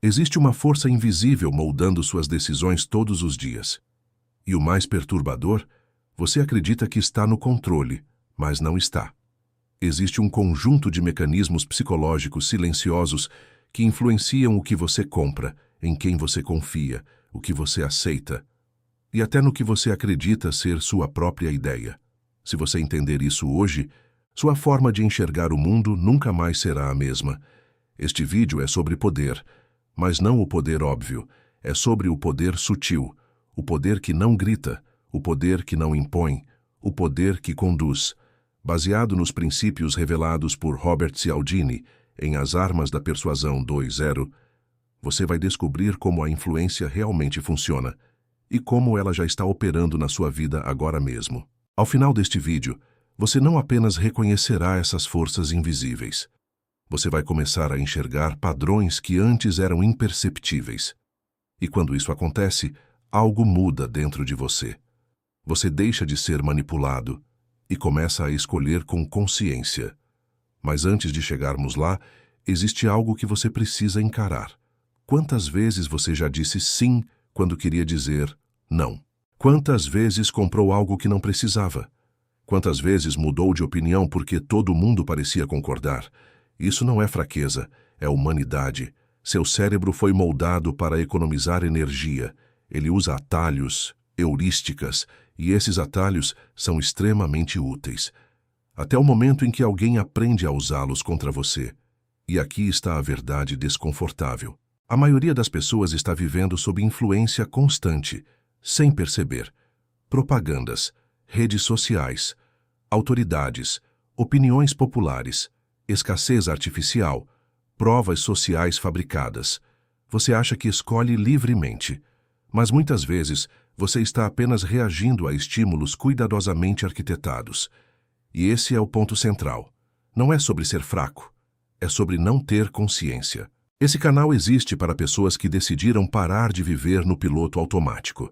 Existe uma força invisível moldando suas decisões todos os dias. E o mais perturbador, você acredita que está no controle, mas não está. Existe um conjunto de mecanismos psicológicos silenciosos que influenciam o que você compra, em quem você confia, o que você aceita, e até no que você acredita ser sua própria ideia. Se você entender isso hoje, sua forma de enxergar o mundo nunca mais será a mesma. Este vídeo é sobre poder, mas não o poder óbvio, é sobre o poder sutil, o poder que não grita, o poder que não impõe, o poder que conduz. Baseado nos princípios revelados por Robert Cialdini em As Armas da Persuasão 2.0, você vai descobrir como a influência realmente funciona e como ela já está operando na sua vida agora mesmo. Ao final deste vídeo, você não apenas reconhecerá essas forças invisíveis. Você vai começar a enxergar padrões que antes eram imperceptíveis. E quando isso acontece, algo muda dentro de você. Você deixa de ser manipulado e começa a escolher com consciência. Mas antes de chegarmos lá, existe algo que você precisa encarar. Quantas vezes você já disse sim quando queria dizer não? Quantas vezes comprou algo que não precisava? Quantas vezes mudou de opinião porque todo mundo parecia concordar? Isso não é fraqueza, é humanidade. Seu cérebro foi moldado para economizar energia. Ele usa atalhos, heurísticas, e esses atalhos são extremamente úteis. Até o momento em que alguém aprende a usá-los contra você. E aqui está a verdade desconfortável. A maioria das pessoas está vivendo sob influência constante, sem perceber. Propagandas, redes sociais, autoridades, opiniões populares, escassez artificial, provas sociais fabricadas. Você acha que escolhe livremente, mas muitas vezes você está apenas reagindo a estímulos cuidadosamente arquitetados. E esse é o ponto central. Não é sobre ser fraco, é sobre não ter consciência. Esse canal existe para pessoas que decidiram parar de viver no piloto automático.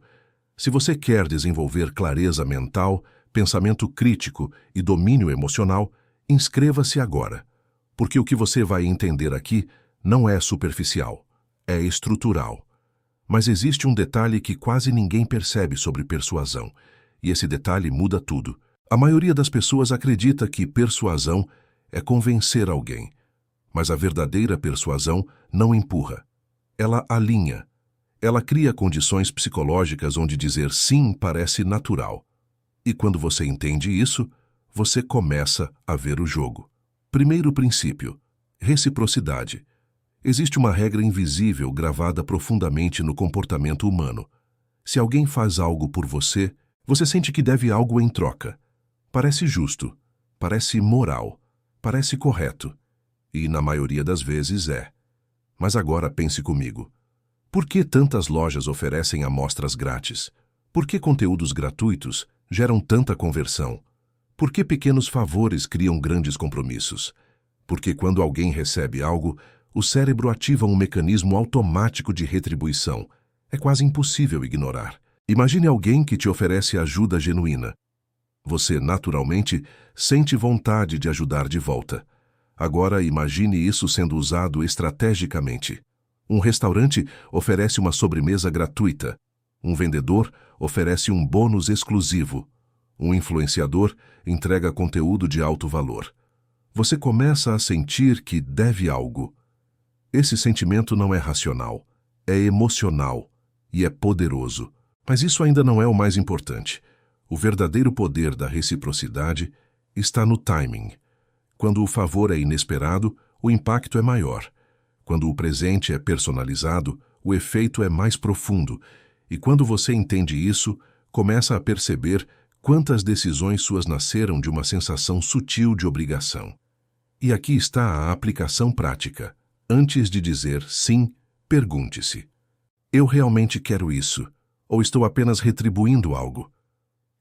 Se você quer desenvolver clareza mental, pensamento crítico e domínio emocional, inscreva-se agora, porque o que você vai entender aqui não é superficial, é estrutural. Mas existe um detalhe que quase ninguém percebe sobre persuasão, e esse detalhe muda tudo. A maioria das pessoas acredita que persuasão é convencer alguém, mas a verdadeira persuasão não empurra. Ela alinha. Ela cria condições psicológicas onde dizer sim parece natural. E quando você entende isso, você começa a ver o jogo. Primeiro princípio: reciprocidade. Existe uma regra invisível gravada profundamente no comportamento humano. Se alguém faz algo por você, você sente que deve algo em troca. Parece justo, parece moral, parece correto. E, na maioria das vezes, é. Mas agora pense comigo. Por que tantas lojas oferecem amostras grátis? Por que conteúdos gratuitos geram tanta conversão? Por que pequenos favores criam grandes compromissos? Porque quando alguém recebe algo, o cérebro ativa um mecanismo automático de retribuição. É quase impossível ignorar. Imagine alguém que te oferece ajuda genuína. Você, naturalmente, sente vontade de ajudar de volta. Agora imagine isso sendo usado estrategicamente. Um restaurante oferece uma sobremesa gratuita. Um vendedor oferece um bônus exclusivo. Um influenciador entrega conteúdo de alto valor. Você começa a sentir que deve algo. Esse sentimento não é racional, é emocional e é poderoso. Mas isso ainda não é o mais importante. O verdadeiro poder da reciprocidade está no timing. Quando o favor é inesperado, o impacto é maior. Quando o presente é personalizado, o efeito é mais profundo. E quando você entende isso, começa a perceber quantas decisões suas nasceram de uma sensação sutil de obrigação. E aqui está a aplicação prática. Antes de dizer sim, pergunte-se: eu realmente quero isso? Ou estou apenas retribuindo algo?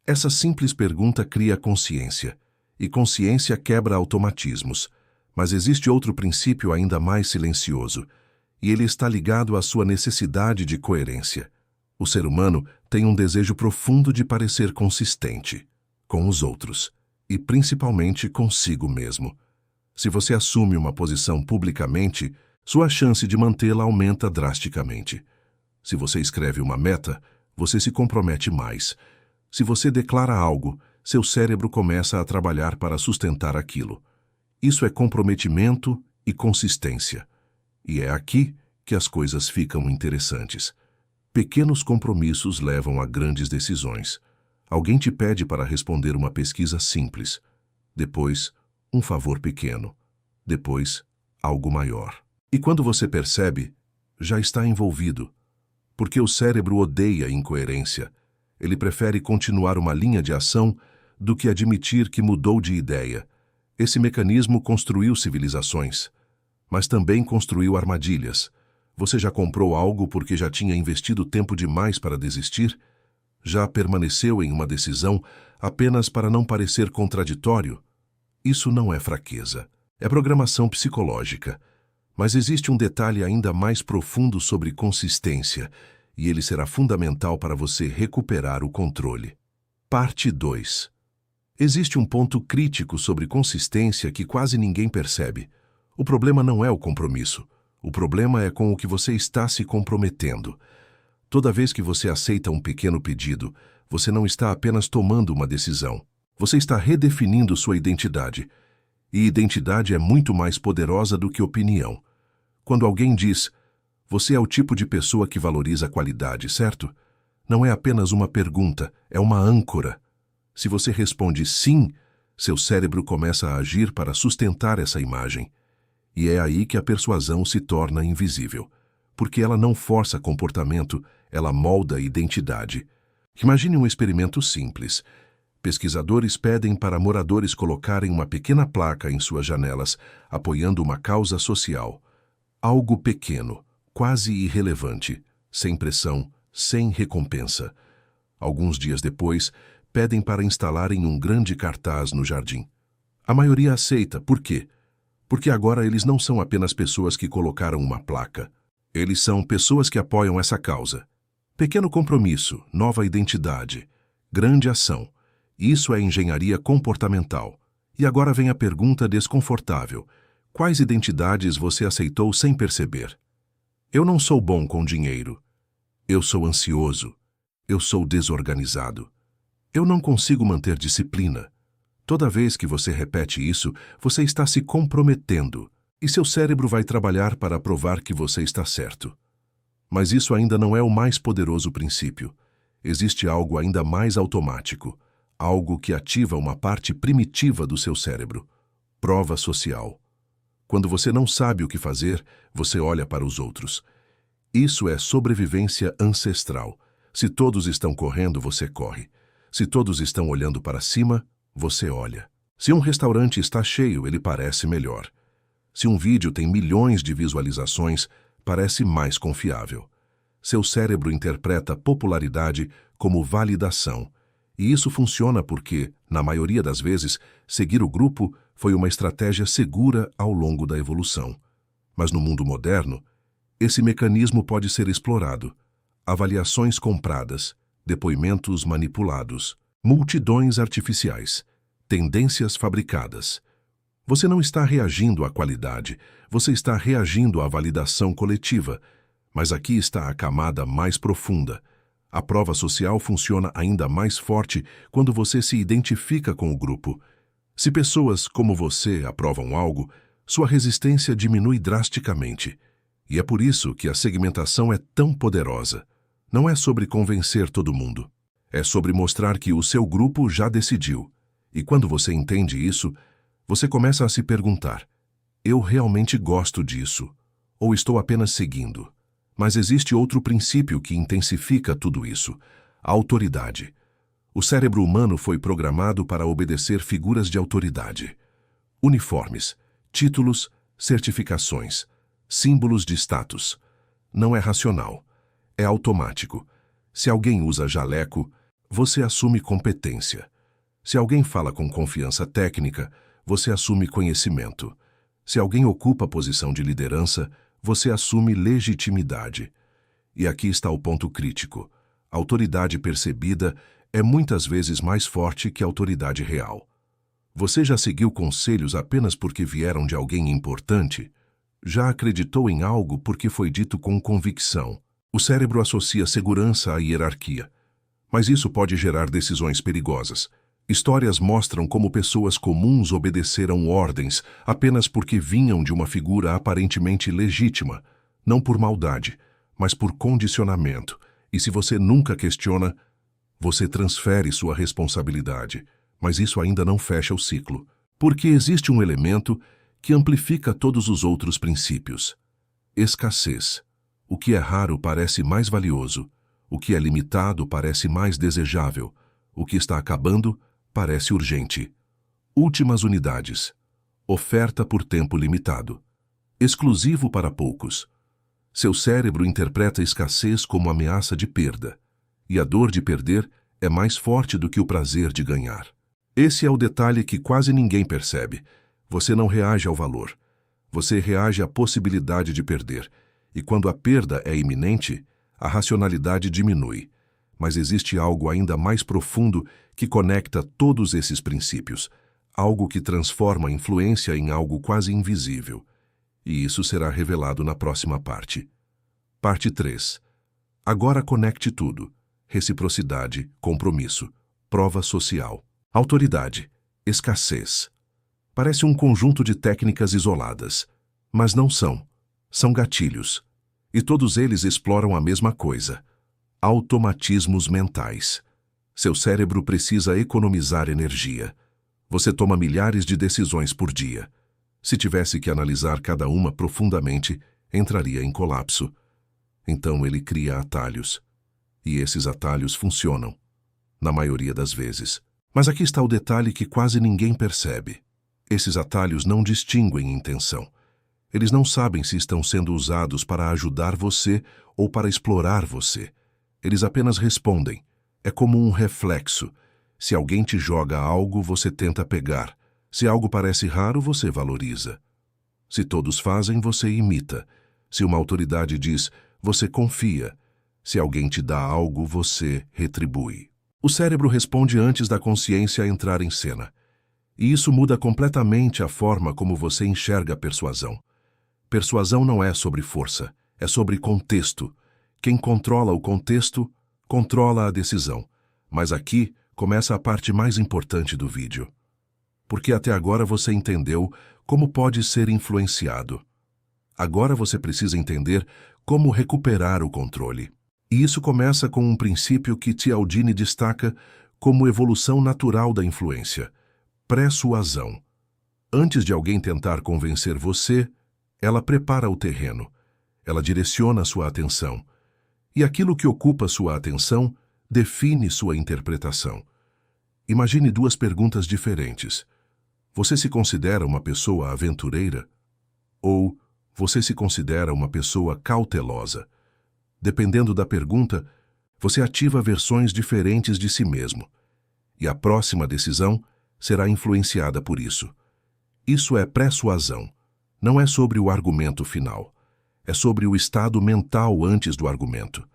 Essa simples pergunta cria consciência. E consciência quebra automatismos. Mas existe outro princípio ainda mais silencioso, e ele está ligado à sua necessidade de coerência. O ser humano tem um desejo profundo de parecer consistente com os outros, e principalmente consigo mesmo. Se você assume uma posição publicamente, sua chance de mantê-la aumenta drasticamente. Se você escreve uma meta, você se compromete mais. Se você declara algo, seu cérebro começa a trabalhar para sustentar aquilo. Isso é comprometimento e consistência. E é aqui que as coisas ficam interessantes. Pequenos compromissos levam a grandes decisões. Alguém te pede para responder uma pesquisa simples. Depois, um favor pequeno. Depois, algo maior. E quando você percebe, já está envolvido. Porque o cérebro odeia incoerência. Ele prefere continuar uma linha de ação do que admitir que mudou de ideia. Esse mecanismo construiu civilizações, mas também construiu armadilhas. Você já comprou algo porque já tinha investido tempo demais para desistir? Já permaneceu em uma decisão apenas para não parecer contraditório? Isso não é fraqueza, é programação psicológica. Mas existe um detalhe ainda mais profundo sobre consistência, e ele será fundamental para você recuperar o controle. Parte 2. Existe um ponto crítico sobre consistência que quase ninguém percebe. O problema não é o compromisso. O problema é com o que você está se comprometendo. Toda vez que você aceita um pequeno pedido, você não está apenas tomando uma decisão. Você está redefinindo sua identidade. E identidade é muito mais poderosa do que opinião. Quando alguém diz, você é o tipo de pessoa que valoriza a qualidade, certo? Não é apenas uma pergunta, é uma âncora. Se você responde sim, seu cérebro começa a agir para sustentar essa imagem. E é aí que a persuasão se torna invisível, porque ela não força comportamento, ela molda identidade. Imagine um experimento simples. Pesquisadores pedem para moradores colocarem uma pequena placa em suas janelas, apoiando uma causa social. Algo pequeno, quase irrelevante, sem pressão, sem recompensa. Alguns dias depois, pedem para instalarem um grande cartaz no jardim. A maioria aceita. Por quê? Porque agora eles não são apenas pessoas que colocaram uma placa. Eles são pessoas que apoiam essa causa. Pequeno compromisso, nova identidade, grande ação. Isso é engenharia comportamental. E agora vem a pergunta desconfortável. Quais identidades você aceitou sem perceber? Eu não sou bom com dinheiro. Eu sou ansioso. Eu sou desorganizado. Eu não consigo manter disciplina. Toda vez que você repete isso, você está se comprometendo, e seu cérebro vai trabalhar para provar que você está certo. Mas isso ainda não é o mais poderoso princípio. Existe algo ainda mais automático, algo que ativa uma parte primitiva do seu cérebro. Prova social. Quando você não sabe o que fazer, você olha para os outros. Isso é sobrevivência ancestral. Se todos estão correndo, você corre. Se todos estão olhando para cima, você olha. Se um restaurante está cheio, ele parece melhor. Se um vídeo tem milhões de visualizações, parece mais confiável. Seu cérebro interpreta popularidade como validação. E isso funciona porque, na maioria das vezes, seguir o grupo foi uma estratégia segura ao longo da evolução. Mas no mundo moderno, esse mecanismo pode ser explorado. Avaliações compradas, depoimentos manipulados, multidões artificiais, tendências fabricadas. Você não está reagindo à qualidade, você está reagindo à validação coletiva. Mas aqui está a camada mais profunda. A prova social funciona ainda mais forte quando você se identifica com o grupo. Se pessoas como você aprovam algo, sua resistência diminui drasticamente. E é por isso que a segmentação é tão poderosa. Não é sobre convencer todo mundo. É sobre mostrar que o seu grupo já decidiu. E quando você entende isso, você começa a se perguntar: eu realmente gosto disso? Ou estou apenas seguindo? Mas existe outro princípio que intensifica tudo isso: a autoridade. O cérebro humano foi programado para obedecer figuras de autoridade. Uniformes, títulos, certificações, símbolos de status. Não é racional. É automático. Se alguém usa jaleco, você assume competência. Se alguém fala com confiança técnica, você assume conhecimento. Se alguém ocupa a posição de liderança, você assume legitimidade. E aqui está o ponto crítico. A autoridade percebida é muitas vezes mais forte que a autoridade real. Você já seguiu conselhos apenas porque vieram de alguém importante? Já acreditou em algo porque foi dito com convicção. O cérebro associa segurança à hierarquia. Mas isso pode gerar decisões perigosas. Histórias mostram como pessoas comuns obedeceram ordens apenas porque vinham de uma figura aparentemente legítima, não por maldade, mas por condicionamento. E se você nunca questiona, você transfere sua responsabilidade. Mas isso ainda não fecha o ciclo, porque existe um elemento que amplifica todos os outros princípios. Escassez. O que é raro parece mais valioso. O que é limitado parece mais desejável. O que está acabando parece urgente. Últimas unidades. Oferta por tempo limitado. Exclusivo para poucos. Seu cérebro interpreta a escassez como ameaça de perda. E a dor de perder é mais forte do que o prazer de ganhar. Esse é o detalhe que quase ninguém percebe. Você não reage ao valor. Você reage à possibilidade de perder. E quando a perda é iminente, a racionalidade diminui. Mas existe algo ainda mais profundo que conecta todos esses princípios. Algo que transforma a influência em algo quase invisível. E isso será revelado na próxima parte. Parte 3. Agora conecte tudo. Reciprocidade, compromisso, prova social. Autoridade, escassez. Parece um conjunto de técnicas isoladas, mas não são. São gatilhos. E todos eles exploram a mesma coisa. Automatismos mentais. Seu cérebro precisa economizar energia. Você toma milhares de decisões por dia. Se tivesse que analisar cada uma profundamente, entraria em colapso. Então ele cria atalhos. E esses atalhos funcionam, na maioria das vezes. Mas aqui está o detalhe que quase ninguém percebe. Esses atalhos não distinguem intenção. Eles não sabem se estão sendo usados para ajudar você ou para explorar você. Eles apenas respondem. É como um reflexo. Se alguém te joga algo, você tenta pegar. Se algo parece raro, você valoriza. Se todos fazem, você imita. Se uma autoridade diz, você confia. Se alguém te dá algo, você retribui. O cérebro responde antes da consciência entrar em cena. E isso muda completamente a forma como você enxerga a persuasão. Persuasão não é sobre força, é sobre contexto. Quem controla o contexto, controla a decisão. Mas aqui começa a parte mais importante do vídeo. Porque até agora você entendeu como pode ser influenciado. Agora você precisa entender como recuperar o controle. E isso começa com um princípio que Cialdini destaca como evolução natural da influência: persuasão. Antes de alguém tentar convencer você, ela prepara o terreno, ela direciona sua atenção. E aquilo que ocupa sua atenção define sua interpretação. Imagine duas perguntas diferentes. Você se considera uma pessoa aventureira? Ou você se considera uma pessoa cautelosa? Dependendo da pergunta, você ativa versões diferentes de si mesmo. E a próxima decisão será influenciada por isso. Isso é persuasão. Não é sobre o argumento final. É sobre o estado mental antes do argumento.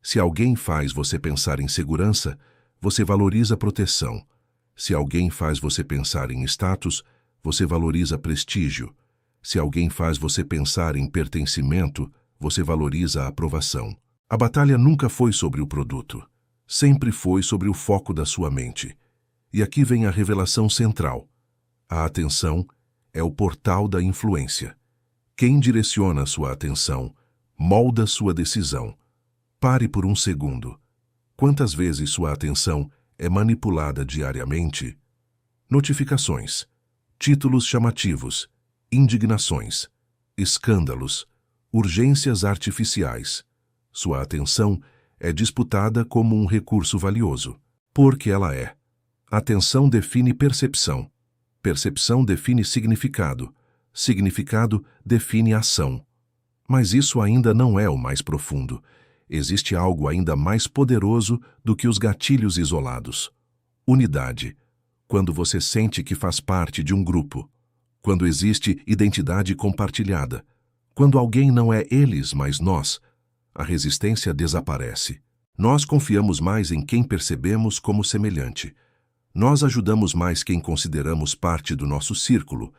Se alguém faz você pensar em segurança, você valoriza proteção. Se alguém faz você pensar em status, você valoriza prestígio. Se alguém faz você pensar em pertencimento, você valoriza a aprovação. A batalha nunca foi sobre o produto. Sempre foi sobre o foco da sua mente. E aqui vem a revelação central. A atenção é o portal da influência. Quem direciona sua atenção, molda sua decisão. Pare por um segundo. Quantas vezes sua atenção é manipulada diariamente? Notificações, títulos chamativos, indignações, escândalos, urgências artificiais. Sua atenção é disputada como um recurso valioso, porque ela é. Atenção define percepção. Percepção define significado. Significado define ação. Mas isso ainda não é o mais profundo. Existe algo ainda mais poderoso do que os gatilhos isolados. Unidade. Quando você sente que faz parte de um grupo. Quando existe identidade compartilhada. Quando alguém não é eles, mas nós, a resistência desaparece. Nós confiamos mais em quem percebemos como semelhante. Nós ajudamos mais quem consideramos parte do nosso círculo.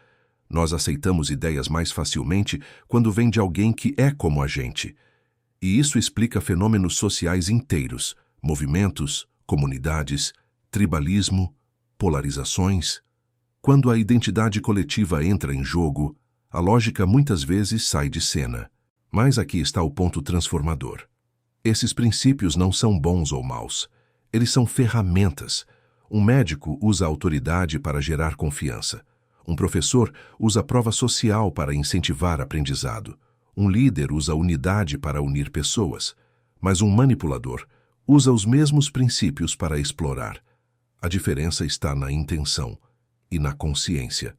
Nós aceitamos ideias mais facilmente quando vem de alguém que é como a gente. E isso explica fenômenos sociais inteiros, movimentos, comunidades, tribalismo, polarizações. Quando a identidade coletiva entra em jogo, a lógica muitas vezes sai de cena. Mas aqui está o ponto transformador. Esses princípios não são bons ou maus. Eles são ferramentas. Um médico usa a autoridade para gerar confiança. Um professor usa a prova social para incentivar aprendizado. Um líder usa a unidade para unir pessoas. Mas um manipulador usa os mesmos princípios para explorar. A diferença está na intenção e na consciência.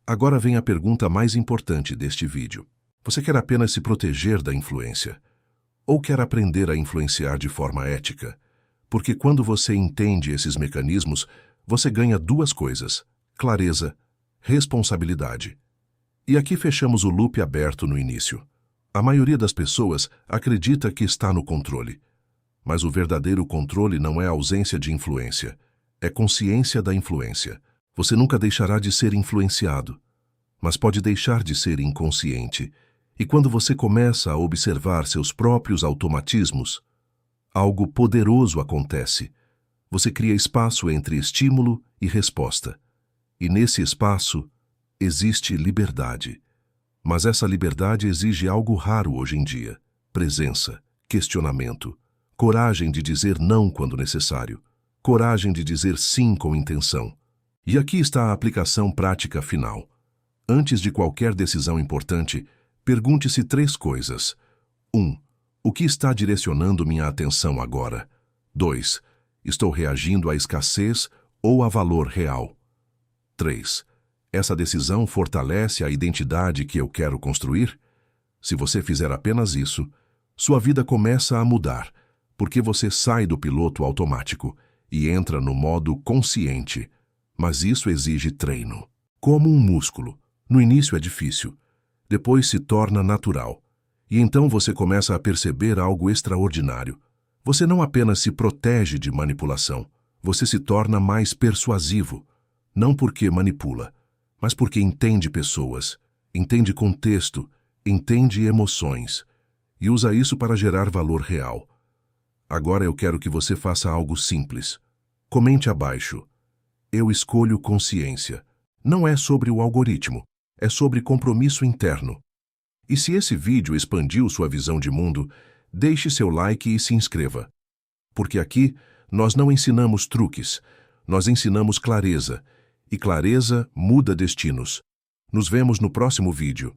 Agora vem a pergunta mais importante deste vídeo. Você quer apenas se proteger da influência? Ou quer aprender a influenciar de forma ética? Porque quando você entende esses mecanismos, você ganha duas coisas: clareza, responsabilidade. E aqui fechamos o loop aberto no início. A maioria das pessoas acredita que está no controle. Mas o verdadeiro controle não é a ausência de influência, é consciência da influência. Você nunca deixará de ser influenciado, mas pode deixar de ser inconsciente. E quando você começa a observar seus próprios automatismos, algo poderoso acontece. Você cria espaço entre estímulo e resposta. E nesse espaço existe liberdade. Mas essa liberdade exige algo raro hoje em dia: presença, questionamento, coragem de dizer não quando necessário, coragem de dizer sim com intenção. E aqui está a aplicação prática final. Antes de qualquer decisão importante, pergunte-se 3 coisas. 1. O que está direcionando minha atenção agora? 2. Estou reagindo à escassez ou a valor real? 3. Essa decisão fortalece a identidade que eu quero construir? Se você fizer apenas isso, sua vida começa a mudar, porque você sai do piloto automático e entra no modo consciente. Mas isso exige treino. Como um músculo. No início é difícil. Depois se torna natural. E então você começa a perceber algo extraordinário. Você não apenas se protege de manipulação, você se torna mais persuasivo. Não porque manipula, mas porque entende pessoas, entende contexto, entende emoções, e usa isso para gerar valor real. Agora eu quero que você faça algo simples. Comente abaixo. Eu escolho consciência. Não é sobre o algoritmo, é sobre compromisso interno. E se esse vídeo expandiu sua visão de mundo, deixe seu like e se inscreva. Porque aqui nós não ensinamos truques, nós ensinamos clareza. E clareza muda destinos. Nos vemos no próximo vídeo.